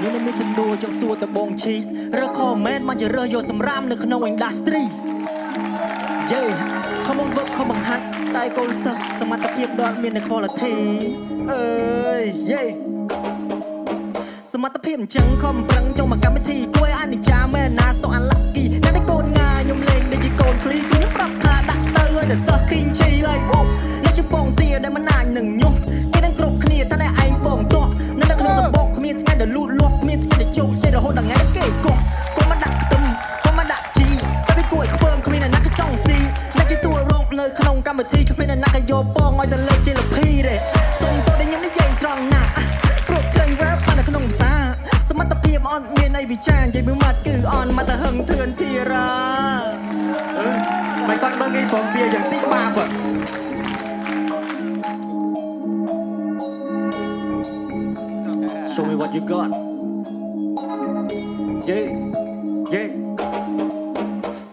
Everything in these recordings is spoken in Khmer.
នេះមានសំណួរចង់សួរតបងឈីរើខមមែនមកជារើយកសម្រាមនៅក្នុង industry យេខំបង្វឹកខំបង្ហាត់តែកូនសិស្សសមត្ថភាពដល់មាននៅ quality អើយយេសមត្ថភាពអញ្ចឹងខំប្រឹងចង់មកកម្មវិធីគួយអានិចាមែនណាសុកអាឡាក់គីណាស់តែកូនងាខ្ញុំលេងដូចជាកូនឃ្លីខ្ញុំប្រាប់ថាដាក់ទៅឲ្យតែសិស្សគីងឈីឡើយអូអ្នកជាបងទាដែលមិនណាញនឹងញុះគេនឹងគ្រប់គ្នាតែឯងបងតោះនៅក្នុងសម្បកគ្មានថ្ងៃដែលលូតលាស់គ្មានថ្ងៃដែលជោគជ័យរហូតដល់ថ្ងៃគេកោះកុំមកដាក់ខ្ទឹមកុំមកដាក់ជីតែវាគួយខ្ពើមគ្មានអ្នកណាក៏ចង់ស៊ីអ្នកជាតួរងនៅក្នុងកម្មវិធីគ្មានអ្នកណាក៏យកពងឲ្យតែលេខជាលភីទេសុំតោះដែលខ្ញុំនិយាយត្រង់ណាស់ព្រោះឃើញ rap នៅក្នុងភាសាសមត្ថភាពអត់មានអីវិចារនិយាយមួយម៉ាត់គឺអន់មកតែហឹងធឿនធារាមិនគាត់មើលគេបងទាយ៉ាងតិចបាបShow me what you got. Yeah, yeah.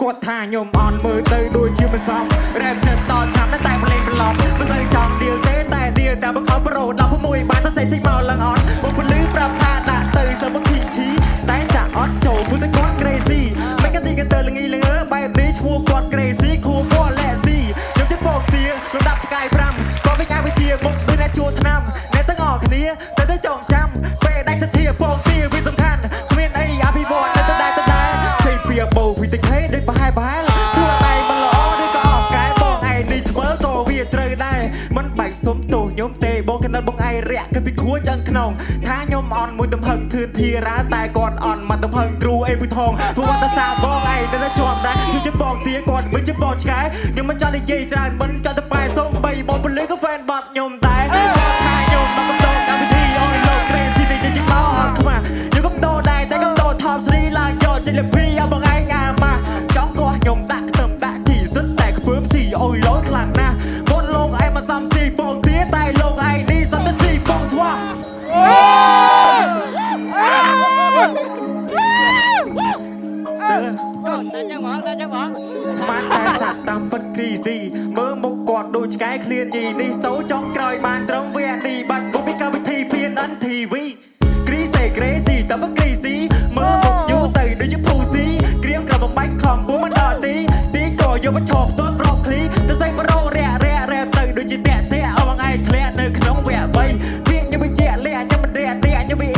គាត់ថាខ្ញុំអន់មើលទៅដូចជាមិនសមរ៉េបចិត្តតឆាប់តែប្រឡេងប្រឡប់មិនសូវចង់ដៀលទេតែដៀលតែបង្ខំប្រូ16បានទៅសេចេញមកឡើងអត់មកពលឺប្រាប់ថាដាក់ទៅសើមកធីឈីតែចាក់អត់ចូលព្រោះតែគាត់ crazy មិនកាទីកទៅលងីលងើបែបនេះឈ្មោះគាត់ crazy ខួរគាត់ lazy ខ្ញុំជិះបងទាលំដាប់ផ្កាយ5គាត់វិញអាវិជាមុខដូចអ្នកជួឆ្នាំអ្នកទាំងអស់គ្នាតែចងចាំពេលដាច់សធាបងទាវាសំខាន់គ្មានអីអភិវឌ្ឍតែដដែលចេញពីបោវិតិខេដូចប្រហែលជួឯងមិនល្អឬក៏អស់កែបងឯងនេះធ្វើក៏វាត្រូវដែរមិនបាច់សុំទោសខ្ញុំទេបងកណ្ដាលបងឯងរាក់គិតពីខួរចឹងក្នុងថាខ្ញុំអន់មួយទំហឹងធឿនធារាតែគាត់អន់មកទំហឹងគ្រូអីពុយថងព្រោះតែសាបងឯងនៅជាប់ដែរខ្ញុំជាបងទាគាត់វិញជាបងឆ្កែខ្ញុំមិនចង់និយាយច្រើនមិនចង់ទៅប៉ែសុំបីបងពលឺក៏ fan បាត់ខ្ញុំដែរគាត់ថាខ្ញុំមកកំដរកម្មវិធីអស់លោក crazy នេះជាបោអត់ខ្មាស់ខ្ញុំកំដរដែរតែកំដរថប់ស្រីឡើងយកចេញលពីឲ្យបងឯងអាម៉ាចង់គាត់ខ្ញុំដាក់ខ្ទឹមដាក់ជីសិតតែខ្ពើមស៊ីអុយលោខ្លាំងណាស់មុនលោកឯងមកសំស៊ីបងទាតែលោកឯងនេះសន្តិស៊ីបងស្វាស្មានតែសាក់តាមពិតគ្រីស៊ីមើលមុខគាត់ដូចឆ្កែឃ្លានយីនេះសូចង់ក្រោយបានត្រង់វគ្គនេះបាត់មុខពីកម្មវិធី PNN TV គ្រីសេក្រេស៊ីតែបើគ្រីស៊ីមើលមុខយូរទៅដូចជាភូស៊ីក្រៀមក្រាបបំបាច់ខំពុំមិនដល់ទីក៏យកមកឈប់តក្របឃ្លីតែសេប្រូរ៉ាទៅដូចជាតាក់អស់បងឯងធ្លាក់នៅក្នុងវគ្គ3វាខ្ញុំបញ្ជាក់លាក់ខ្ញុំមិនរ៉ាខ្ញុំវា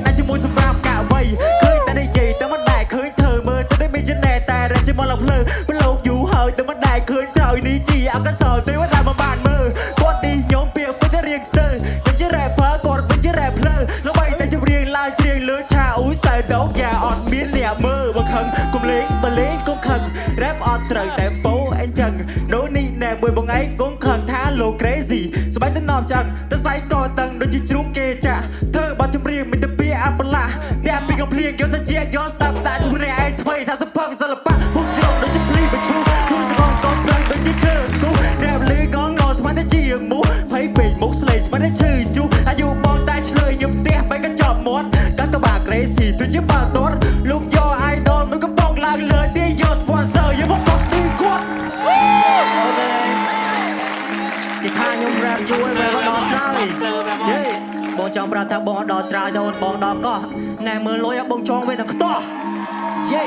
ណាជាមួយសម្រាប់កាវ័យឃើញតែនិយាយតែមិនដែរឃើញធ្វើមើលតែមានចំណែតែរ៉ាជាមកឡើងភ្លើប្រឡូកយូរហើយតែមិនដែរឃើញត្រើយនេះជីអកសលទេថាមកបានមើលគាត់នេះខ្ញុំពីពិតរៀងស្ទើខ្ញុំជា rapper គាត់វិញជា rap ភ្លើល្បីតែចម្រៀងឡើងជ្រៀងលើឆាអ៊ូសែដងយ៉ាអត់មានអ្នកមើលបើខឹងកុំលេងបើលេងកុំខឹង rap អត់ត្រូវតែពោអញ្ចឹងដូចនេះណែមួយបងឯងកុំខឹងថាលោក crazy ស្បែកទៅណប់ចឹងតែស្អែកក៏តឹងដូចជាជ្រូកគេចាក់ធ្វើបាត់ចម្រៀងមិនទៅពីអាប់ឡាតែពីកំភ្លៀងយកសាជាយកស្ដាប់តាជំនះឯងថ្មីថាសភឹងសិល្បៈពុកជ្រុំដូចជាភ្លីបឈូជួយសងកងប្រឹងដូចជាឈើគូរ៉ាបលីកងងស្មានតែជាងមូភ័យពេកមុខស្លេកស្មានតែឈឺជូអាយុបងតែឆ្លើយខ្ញុំផ្ទះបែកកញ្ចប់មាត់កាត់តបា crazy ទៅជាបាល់ដុតលោកយក idol មួយកំប៉ុងឡើងលើទីយក sponsor យកមកគាត់ទីគាត់អូខេគេថាខ្ញុំ rap ជួយ rap ដល់ត្រើយយេបងចង់ប្រាប់ថាបងដល់ត្រើយទៅបងដល់កោះណែមើលលុយបងចង់វិញទាំងខ្ទាស់យេ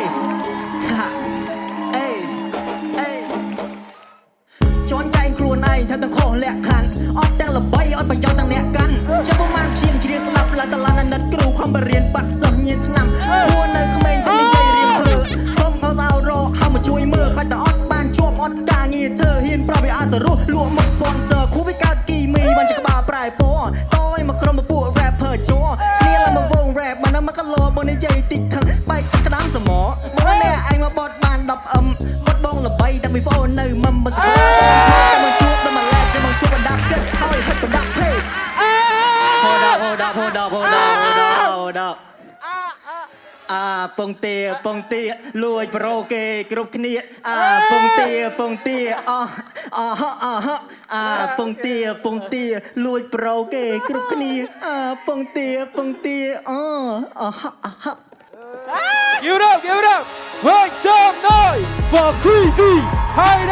អេជន់កែងខ្លួនឯងថាទាំងខុសលក្ខខណ្ឌអត់ទាំងល្បីអត់ប្រយោជន៍ទាំងអ្នកកាន់ចាំប្រហែលជាងជ្រៀងស្ដាប់ឡើងតឡានអាណិតគ្រូខំបរៀនបាត់សិស្សញៀនឆ្នាំគួរនៅក្មេងតែនិយាយរៀងភ្លើកុំអត់ឲ្យរកហើយមកជួយមើលខ្លាចតែអត់បានជាប់អត់ការងារធ្វើហ៊ានប្រាប់ឲ្យអាចសរោះលក់មក sponsor គូវាកើតគីមីបានជាក្បាលប្រែពណ៌តយមកក្រុមមកពួក rapper ជ័រគ្នាឡើងមកវង rap បានមកកលោបងនិយាយតិចខឹងបែកក្តាមសមបងនេះឯងមកបត់បាន10អឹមបត់បងល្បីតែពីប្អូននៅមុំមិនស្គាល់បងជួបដល់មកឡែកជាបងជួបបណ្ដាប់គិតហើយហិតបណ្ដាប់ពេកហូដាហូដាពងទាលួចប្រូគេគ្រប់គ្នាពងទាអពងទាលួចប្រូគេគ្រប់គ្នាពងទាGive it up Make some noise for Crazy High